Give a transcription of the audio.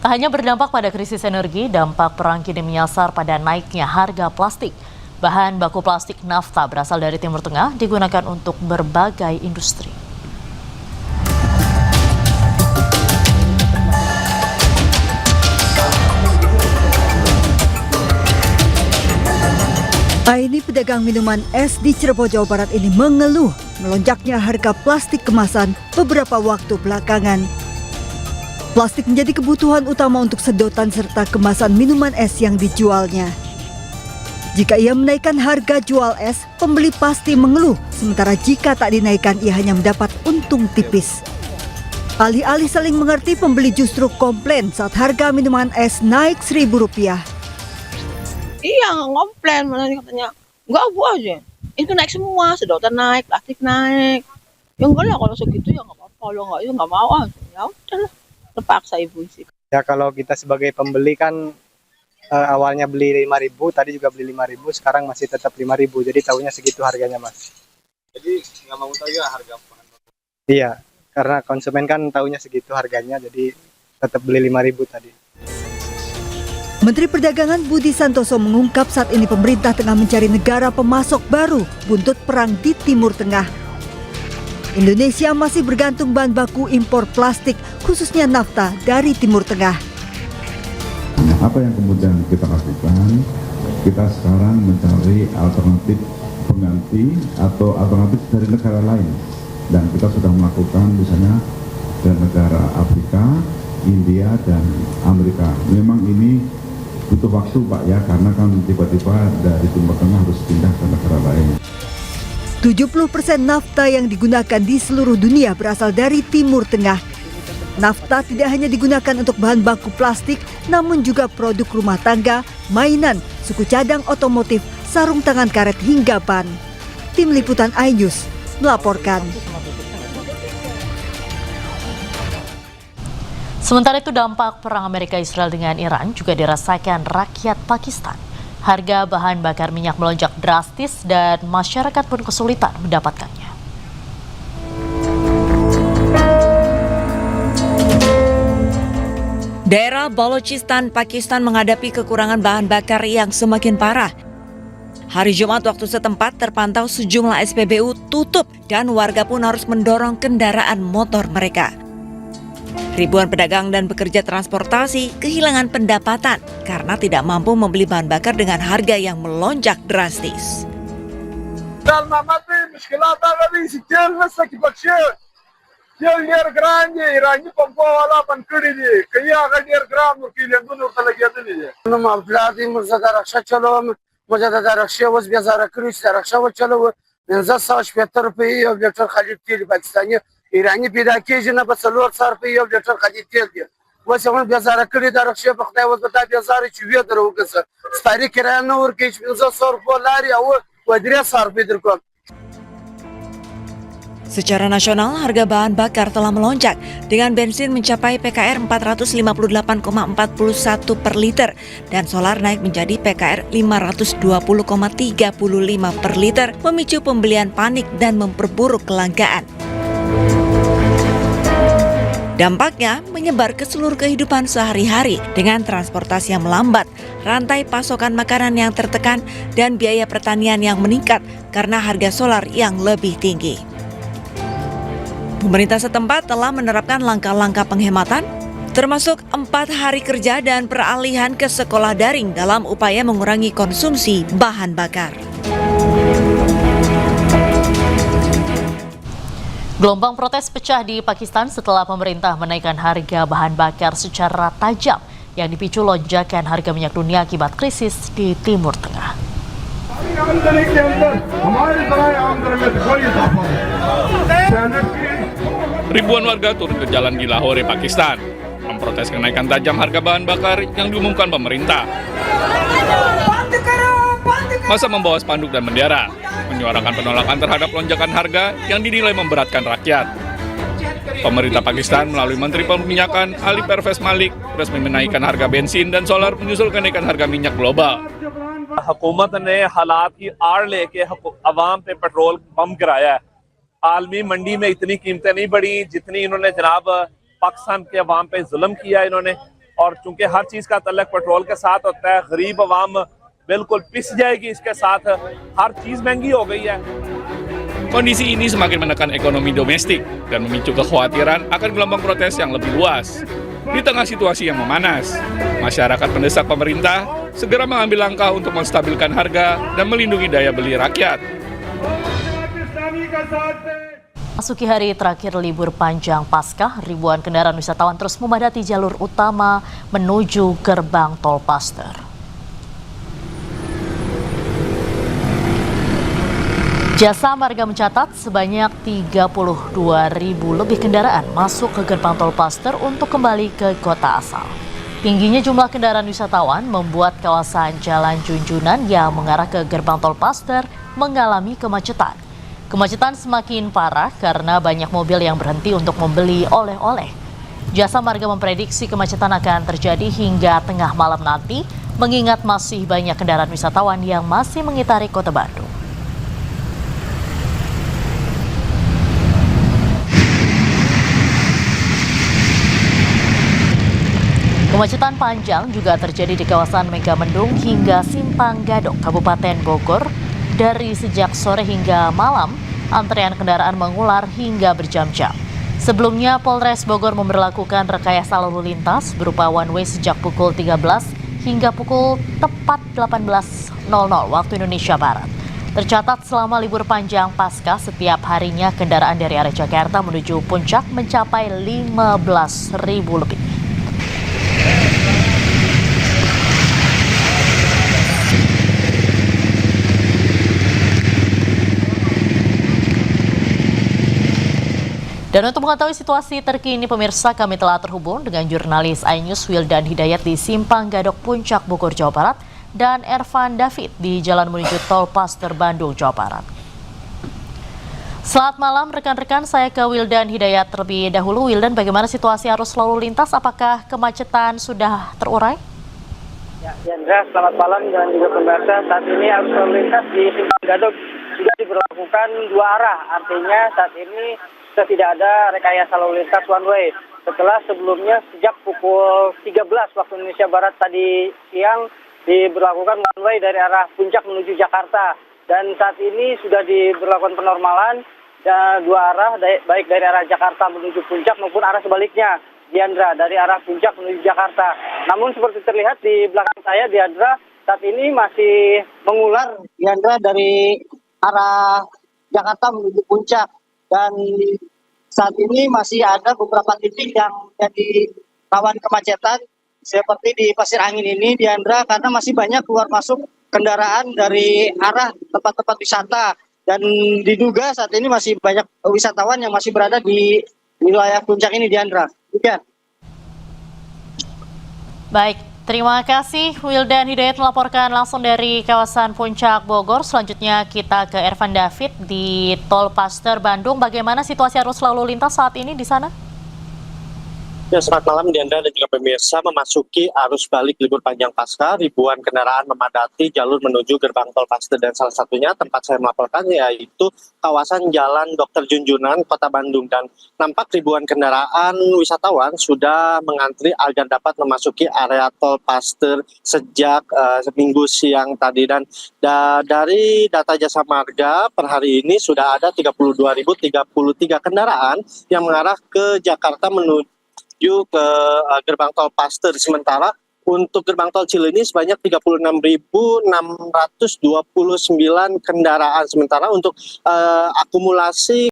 Tak hanya berdampak pada krisis energi, dampak perang kini menyasar pada naiknya harga plastik. Bahan baku plastik nafta berasal dari Timur Tengah digunakan untuk berbagai industri. Aini, pedagang minuman es di Cirebon, Jawa Barat ini mengeluh melonjaknya harga plastik kemasan beberapa waktu belakangan. Plastik menjadi kebutuhan utama untuk sedotan serta kemasan minuman es yang dijualnya. Jika ia menaikkan harga jual es, pembeli pasti mengeluh, sementara jika tak dinaikkan ia hanya mendapat untung tipis. Alih-alih saling mengerti, pembeli justru komplain saat harga minuman es naik Rp1.000. Iya, komplain, malah katanya enggak Bu aja. Itu naik semua, sedotan naik, plastik naik. Ya enggak lah, kalau segitu ya enggak apa-apa, kalau enggak ya enggak mau aja. Ya udahlah, terpaksa ibu sih. Ya kalau kita sebagai pembeli kan awalnya beli 5.000, tadi juga beli 5.000, sekarang masih tetap 5.000. Jadi tahunya segitu harganya, Mas. Jadi nggak mau tahu ya harga bahan baku? Iya, karena konsumen kan tahunya segitu harganya, jadi tetap beli 5.000 tadi. Menteri Perdagangan Budi Santoso mengungkap saat ini pemerintah tengah mencari negara pemasok baru buntut perang di Timur Tengah. Indonesia masih bergantung bahan baku impor plastik, khususnya nafta dari Timur Tengah. Apa yang kemudian kita lakukan? Kita sekarang mencari alternatif pengganti atau alternatif dari negara lain. Dan kita sudah melakukan misalnya dari negara Afrika, India, dan Amerika. Memang ini butuh waktu Pak ya, karena kan tiba-tiba dari Timur Tengah harus pindah ke negara lain. 70% nafta yang digunakan di seluruh dunia berasal dari Timur Tengah. Nafta tidak hanya digunakan untuk bahan baku plastik, namun juga produk rumah tangga, mainan, suku cadang otomotif, sarung tangan karet hingga ban. Tim Liputan iNews melaporkan. Sementara itu dampak perang Amerika Israel dengan Iran juga dirasakan rakyat Pakistan. Harga bahan bakar minyak melonjak drastis dan masyarakat pun kesulitan mendapatkannya. Daerah Balochistan, Pakistan menghadapi kekurangan bahan bakar yang semakin parah. Hari Jumat waktu setempat terpantau sejumlah SPBU tutup dan warga pun harus mendorong kendaraan motor mereka. Ribuan pedagang dan pekerja transportasi kehilangan pendapatan karena tidak mampu membeli bahan bakar dengan harga yang melonjak drastis. ایرانی پیدا کیږي نه په 400 روپۍ یو لیټر خالي تیل دی اوس هم بیزاره کړي د رخصه په خدای وځه دا بیزاره چې وی درو کسه سپاری کرایه نه ورکې 500 روپۍ لاري او و 300 روپۍ درکوم. Secara nasional, harga bahan bakar telah melonjak dengan bensin mencapai PKR 458,41 per liter dan solar naik menjadi PKR 520,35 per liter, memicu pembelian panik dan memperburuk kelangkaan. Dampaknya menyebar ke seluruh kehidupan sehari-hari dengan transportasi yang melambat, rantai pasokan makanan yang tertekan, dan biaya pertanian yang meningkat karena harga solar yang lebih tinggi. Pemerintah setempat telah menerapkan langkah-langkah penghematan, termasuk 4 hari kerja dan peralihan ke sekolah daring dalam upaya mengurangi konsumsi bahan bakar. Gelombang protes pecah di Pakistan setelah pemerintah menaikkan harga bahan bakar secara tajam yang dipicu lonjakan harga minyak dunia akibat krisis di Timur Tengah. Ribuan warga turun ke jalan di Lahore, Pakistan, memprotes kenaikan tajam harga bahan bakar yang diumumkan pemerintah. Masa membawa spanduk dan bendera, menyuarakan penolakan terhadap lonjakan harga yang dinilai memberatkan rakyat. Pemerintah Pakistan melalui Menteri Perminyakan Ali Pervez Malik resmi menaikkan harga bensin dan solar menyusul kenaikan harga minyak global. हुकूमत ने हालात की आड़ लेके अवाम पे petrol bomb गिराया है। आलमी मंडी में इतनी कीमतें नहीं बढ़ी जितनी इन्होंने जनाब पाकिस्तान के अवाम पे जुल्म किया इन्होंने, और चूंकि हर चीज़ का तल्लक पेट्रोल के साथ होता है, गरीब अवाम बिल्कुल पिस जाएगी इसके साथ। हर चीज़ महंगी हो गई है। Kondisi ini semakin menekan ekonomi domestik dan memicu kekhawatiran akan gelombang protes yang lebih luas. Di tengah situasi yang memanas, masyarakat mendesak pemerintah segera mengambil langkah untuk menstabilkan harga dan melindungi daya beli rakyat. Masuki hari terakhir libur panjang Paskah, ribuan kendaraan wisatawan terus memadati jalur utama menuju gerbang tol Paster. Jasa Marga mencatat sebanyak 32.000 lebih kendaraan masuk ke gerbang tol Paster untuk kembali ke kota asal. Tingginya jumlah kendaraan wisatawan membuat kawasan Jalan Junjunan yang mengarah ke gerbang tol Paster mengalami kemacetan. Kemacetan semakin parah karena banyak mobil yang berhenti untuk membeli oleh-oleh. Jasa Marga memprediksi kemacetan akan terjadi hingga tengah malam nanti, mengingat masih banyak kendaraan wisatawan yang masih mengitari kota Bandung. Kemacetan panjang juga terjadi di kawasan Megamendung hingga Simpang Gadok, Kabupaten Bogor. Dari sejak sore hingga malam, antrean kendaraan mengular hingga berjam-jam. Sebelumnya, Polres Bogor memberlakukan rekayasa lalu lintas berupa one way sejak pukul 13 hingga pukul tepat 18.00 waktu Indonesia Barat. Tercatat selama libur panjang Paskah, setiap harinya kendaraan dari arah Jakarta menuju Puncak mencapai 15.000 lebih. Dan untuk mengetahui situasi terkini pemirsa, kami telah terhubung dengan jurnalis iNews Wildan Hidayat di Simpang Gadok Puncak Bogor, Jawa Barat, dan Ervan David di jalan menuju tol Paster Bandung, Jawa Barat. Selamat malam rekan-rekan, saya ke Wildan Hidayat terlebih dahulu. Wildan, bagaimana situasi arus lalu lintas? Apakah kemacetan sudah terurai? Ya, Yandra, selamat malam dan juga pemirsa. Saat ini arus lalu lintas di Simpang Gadok sudah diberlakukan dua arah. Artinya saat ini sudah tidak ada rekayasa lalu lintas one way. Setelah sebelumnya sejak pukul 13 waktu Indonesia Barat tadi siang diberlakukan one way dari arah Puncak menuju Jakarta. Dan saat ini sudah diberlakukan penormalan dua arah, baik dari arah Jakarta menuju Puncak maupun arah sebaliknya, Diandra, dari arah Puncak menuju Jakarta. Namun seperti terlihat di belakang saya, Diandra, saat ini masih mengular, Diandra, dari arah Jakarta menuju Puncak. Dan saat ini masih ada beberapa titik yang jadi rawan kemacetan seperti di Pasir Angin ini, Diandra, karena masih banyak keluar masuk kendaraan dari arah tempat-tempat wisata. Dan diduga saat ini masih banyak wisatawan yang masih berada di wilayah Puncak ini, Diandra. Ya. Baik, terima kasih Wildan Hidayat melaporkan langsung dari kawasan Puncak Bogor. Selanjutnya kita ke Ervan David di Tol Paster Bandung. Bagaimana situasi arus lalu lintas saat ini di sana? Ya, selamat malam Diandra dan juga pemirsa. Memasuki arus balik libur panjang Paskah, ribuan kendaraan memadati jalur menuju gerbang tol Paster, dan salah satunya tempat saya melaporkan yaitu kawasan Jalan Dr. Junjunan, Kota Bandung, dan nampak ribuan kendaraan wisatawan sudah mengantri agar dapat memasuki area tol Paster sejak seminggu siang tadi. Dan dari data Jasa Marga per hari ini sudah ada 32.033 kendaraan yang mengarah ke Jakarta menuju ke gerbang tol Paster. Sementara untuk gerbang tol Cileunyi sebanyak 36.629 kendaraan. Sementara untuk akumulasi